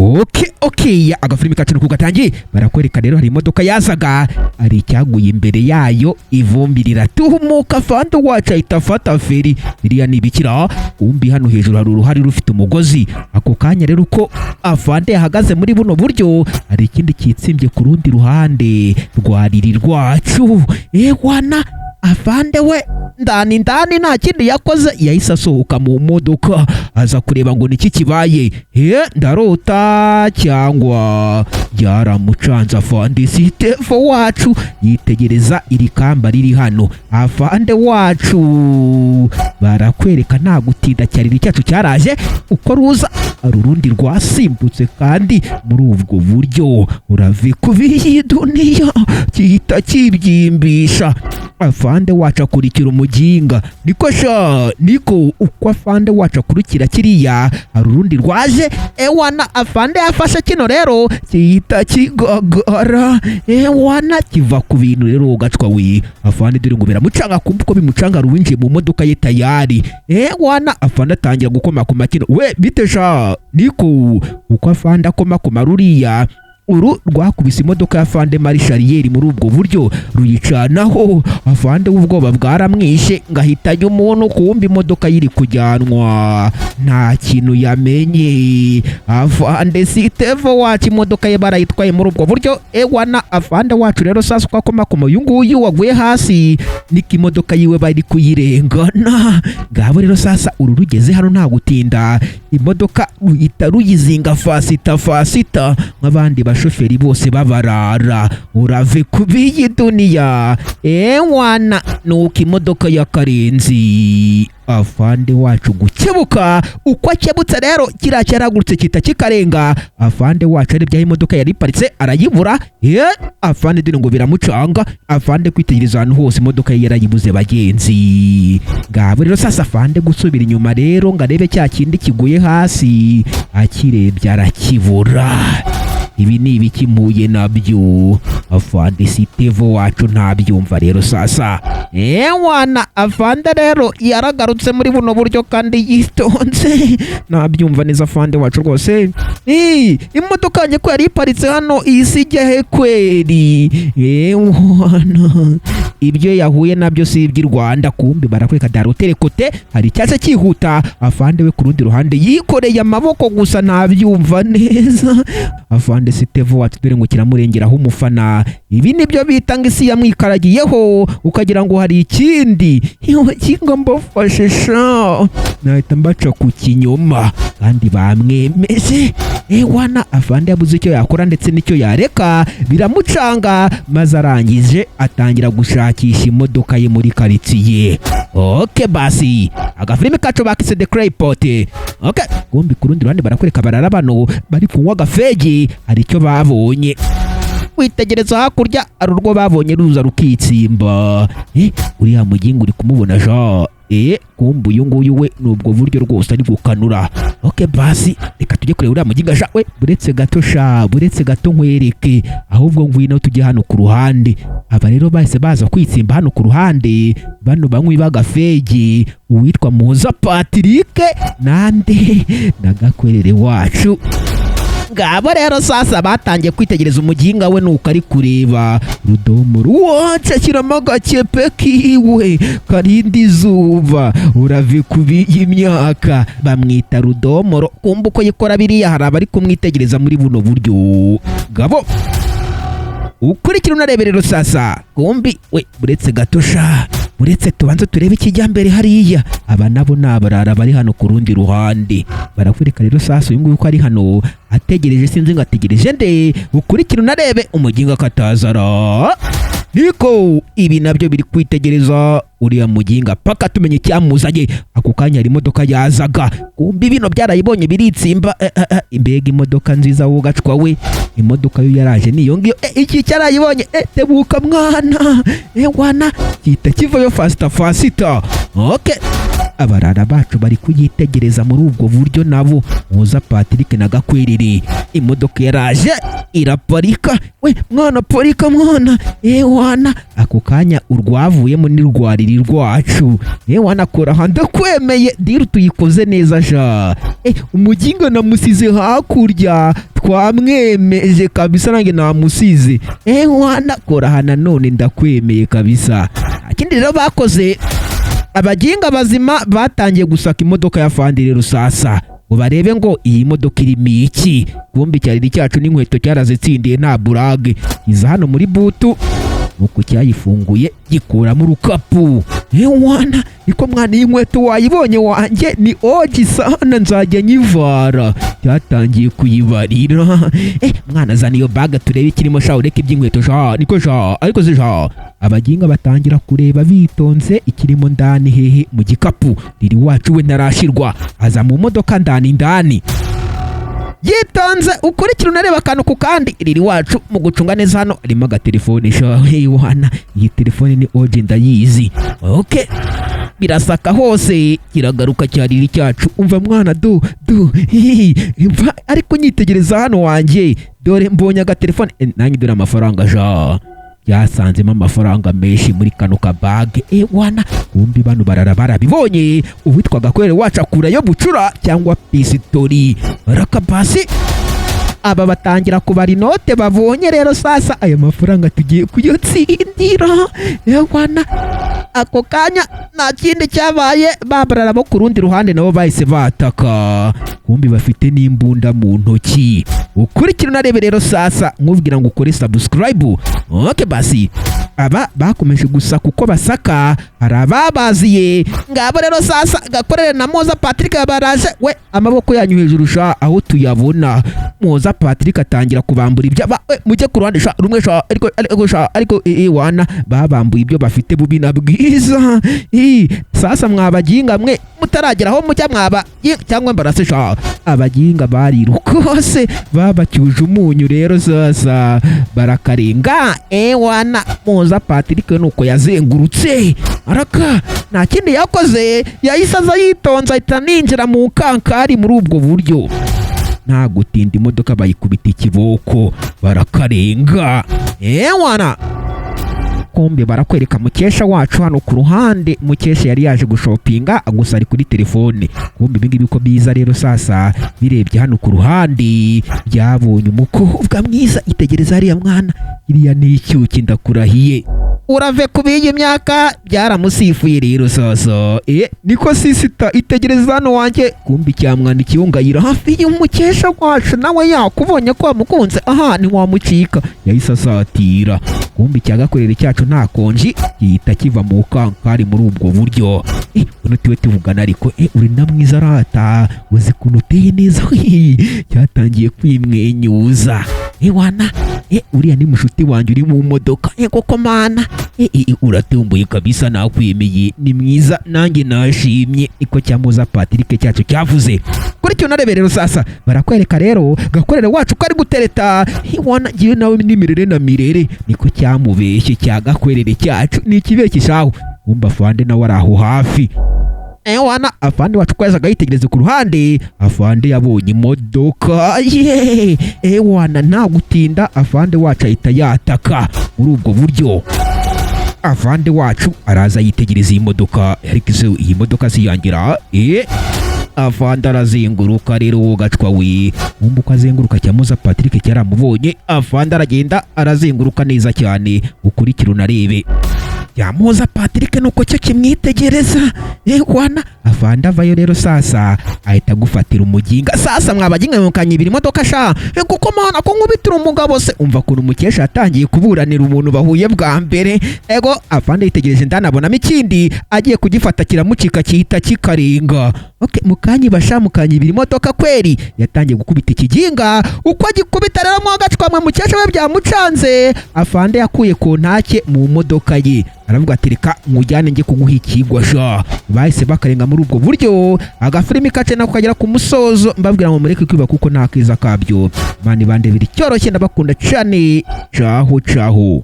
Okay, agafilimi kacu nuko gatangiye barakwereka rero hari imodoka yazaga ari icyaguye imbere yayo ivumbi riratumuka fando wacu ahita afata feri iriya nibikira umbi hano hejuru hari uruhari rufite umugozi ako kanya rero uko afande yahagaze muri buno buryo hari ikindi kitsimbye ku rundi ruhande rwariri rwacu wana afande we ndani nta kindi yakoze yahise asohoka mu modoka aza kureba ngo niki kibaye ndarota cyangwa yaramucanze afande Sitefo wacu yitegereza iri kamba riri hano afande wacu barakwereka nta gutinda cyariri cyacu cyaraje uko ruza urundi rwasimbutse kandi muri ubwo buryo urave kubiyi duniya gihita kibyimbisha afande wacu akurikira umuginga niko uko afande wacu akurikira kiriya hari urundi rwaje wana afande yafashe kino rero gihita kigagara wana kiva ku bintu rero ugacwa we afande dore ngo biramucanga kumva uko bimucanga ruwinjiye mu modoka ye tayari wana afande atangira gukoma ku makino we bitesha niko uko afande akoma ku maruriya uru rwakubise imodoka ya afande Marishariyeri muri ubwo buryo ruyicanaho afande w'ubwoba bwaramwishe ngahitanye umuntu kumbi imodoka yiri kujyanwa nta kintu yamenye afande Sitefo wacu imodoka ye barayitwaye muri ubwo buryo wana afande wacu rero sasa uko akoma uyu nguyu waguye hasi niko imodoka yiwe bari kuyirengana ngabo rero sasa uru rugeze hano nta gutinda imodoka ruhita ruyizinga fasita nk'abandi bashoferi bose babarara urave kubiyi duniya wana nuko imodoka ya Karenzi afande wacu gukebuka uko akebutse rero kiriya cyaragurutse kita kikarenga afande wacu ari byaho imodoka yari iparitse arayibura afande dore ngo biramucanga afande kwitegereza ahantu hose imodoka ye yarayibuze bagenzi ngabo rero sasa afande gusubira inyuma rero ngo arebe cya kindi kiguye hasi akirebye arakibura ibi ni ibikimuye nabyo afande Sitefo wacu ntabyumva rero sasa wana afande rero yaragarutse muri buno buryo kandi yitonze ntabyumva neza afande wacu rwose imodoka yanjye ko yari iparitse hano isijya he kweri wana ibyo yahuye nabyo si iby'i Rwanda kumbi barakwereka darotere kote hari cyase cyihuta afande we ku rundi ruhande yikoreye amaboko gusa ntabyumva neza afande Sitefo wacu dore ngo kiramurengeraho umufana ibi nibyo bita ngo isi yamwikaragiyeho ukagira ngo hari ikindi kinga mbafashe sha nahita mbaca ku kinyoma kandi bamwemeje wana afande yabuze icyo yakora ndetse n'icyo yareka biramucanga maze arangije atangira gushakisha imodoka ye muri karitsiye basi agafilimi kacu bakise The Claypot gombi ku rundi ruhande barakwereka barara bano bari kunywa agafegi hari icyo babonye witegereza hakurya ari urwo babonye ruza rukitsimba uriya mugingo uri kumubona kumbu uyu nguyu we nubwo buryo rwose ari gukanura basi reka tujye kureba uriya muginga we buretse gato nkwereke ahubwo ngwino tujye hano ku ruhande aba rero bahise baza kwitsimba hano ku ruhande bano banywi b'agafegi uwitwa Muhoza Patrick nande n'agakwerere wacu ngabo rero sasa batangiye kwitegereza umuginga we nuko ari kureba rudomo ruwaca kiramo agakepe kiwe karindi izuba urave kubiyi imyaka bamwita rudomoro kumva uko yikora biriya hari abari kumwitegereza muri buno buryo ngabo ukurikira unareberero sasa kumbi we buretse gatosha uretse tubanze turebe ikijya mbere hariya aba nabo nabarara bari hano ku rundi ruhande barakwereka rero sasa uyu nguyu ko ari hano ategereje sinzi ngo ategereje nde ukurikira unarebe umuginga katazara niko ibi nabyo biri kwitegereza uriya muginga paka tumenye icyamuzanye ako kanya hari imodoka yazaga kumbi bino byarayibonye biritsimba imbega imodoka nziza wugacwa we imodoka yo yaraje niyo ngiyo iki cyarayibonye tebuka mwana wana kita kivayo fasita abarara bacu bari kuyitegereza muri ubwo buryo nabo Muhoza Patrick na Gakwerere imodoka yaraje iraparika we mwana parika mwana wana ako kanya urwavuyemo ni rwariri rwacu wana kora handa kwemeye diru tuyikoze neza umuginga namusize hakurya twamwemeje kabisa, nanjye namusize. Wana kora hana none ndakwemeye kabisa. Akindi rero bakoze, abaginga bazima batangiye gusaka imodoka ya Fandi rero sasa ngo barebe ngo iyi modoka irimo iki. Kumbi cyariri cyacu n'inkweto cyarazitsindiye nta burage, iza hano muri butu nuko cyayifunguye gikuramo urukapu. Wana niko mwana, iyi nkweto wayibonye wanjye ni oji sana, nzajya nyivara. Cyatangiye kuyibarira. Mwana zana iyo baga turebe ikirimo sha, ureke iby'inkweto sha, niko sha, ariko sha. Abaginga batangira kureba bitonze ikirimo ndani hehe mu gikapu. Riri wacu we ntarashirwa, aza mu modoka ndani yitonze ukurikira unareba akantu ku kandi. Riri wacu mu gucunga neza hano arimo agatelefone sha. Wana iyi telefone ni oji ndayizi. Okay, birasaka hose kiragaruka cyariri cyacu. Umva mwana ariko nyitegereza hano wanjye, dore mbonye agatelefone. Nanjye dore amafaranga sha, yasanzemo amafaranga menshi muri kano kabage. Wana kumbi bano barara barabibonye. Uwitwa Gakwere wacu akurayo bucura cyangwa pisitori rakabasi. Aba batangira kubara inote babonye rero sasa, aya mafaranga tugiye kuyotsindira. Wana ako kanya nta kindi cyabaye, babarara bo ku rundi ruhande nabo bahise bataka. Kumbi bafite n'imbunda mu ntoki. Ukurikira unarebe rero sasa, nkubwira ngo ukore subscribe. Okay basi, aba bakomeje gusa kuko basaka, hari ababaziye. Ngabo rero sasa Gakorere na Moza Patrick baraje. We amaboko yanyu hejuru sha aho tuyabona. Moza Patrick atangira kubambura ibyo mujye ku ruhande sha, rumwe sha, ariko wana babambuye ibyo bafite bubi na bwiza. Sasa mwabaginga mwe mutaragera aho mujya mwaba cyangwa mbarase sha. Abaginga barirukose babacyuje umunyu rero sasa barakarenga. Wana Moza Patrick nuko yazengurutse araka nta kindi yakoze, yahise aza yitonza ahita ninjira mu kankari muri ubwo buryo. Nta gutinda imodoka bayikubita ikiboko barakarenga. Wana kumbe barakwereka Mukesha wacu hano ku ruhande. Mukesha yari yaje gushopinga gusa ari kuri telefone. Kumbe ibingibi ko biza rero sasa, birebye hano ku ruhande byabonye umukobwa mwiza. Itegereza hariya mwana, iriya ni icyuki ndakurahiye. Urave kubiye imyaka byaramusifuye rero sasa. Niko sisita, itegereza hano wanjye. Kumbi cyamwandikiye ngayira hafi y'Umukesha wacu, nawe yakubonye ko wamukunze. Aha ni wamucika, yahise asatira. Kumbi cyagakorera cyacu nta konji gihita kiva mu kankari muri ubwo buryo. Uno tiwe tuvugana ariko uri na mwiza rata, uzi kuntu uteye neza. Cyatangiye kwimwenyuza. Wana uriya ni mushuti wanjye uri mu modoka. Koko mana uratumbuye kabisa, nakwemeye, ni mwiza nanjye nashimye. Iko cyamuza Patrick cyacu cyavuze. Kuri cyo narebe rero sasa barakwereka rero Gakorere wacu ko ari gutereta. Wana ngiye nawe ni mirere na mirere, niko cyamubeshye cya Gakorere cyacu ni ikibeshye shaho. Umba Fande nawe araho hafi. Wana afande wacu kwazaga yitegereza ku ruhande. Afande yabonye imodoka. Wana nta gutinda afande wacu ahita yataka muri ubwo buryo. Afande wacu araza yitegereza iyi modoka, ariko iyi modoka siyangira. Afande arazenguruka rero wo gacwa we. Umbuka azenguruka cyamuza Patrick cyaramubonye. Afande aragenda arazenguruka neza cyane. Ukurikira unarebe Yamuza Patrick nuko cyo kimwitegereza. Wana afande avayo rero sasa ahita gufatira umuginga. Sasa mwabaginga mukanye ibiri modoka sha. Kuko mana ko nkubitira umugabo se. Umva kuntu Mukesha atangiye kuburanira umuntu bahuye bwa mbere. Afande yitegereje ndanabonamo ikindi agiye kugifata kiramucika kihita kikarenga. Mukanyi basha mukanye ibiri modoka kweri yatangiye gukubita ikiginga. Uko agikubita rero mwagacwa Mukesha we byamucanze. Afande yakuye ko ntake mu modoka ye. Aravuga ati reka mujyane nge kuguha ikigwa sha. Bahise bakarenga muri ubwo buryo. Agafilimi kace nako kagera ku musozo. Mbabwira ngo mureke kwiba kuko nta kiza kabyo. Mani bande biri cyoroshye ndabakunda cyane. Caho caho.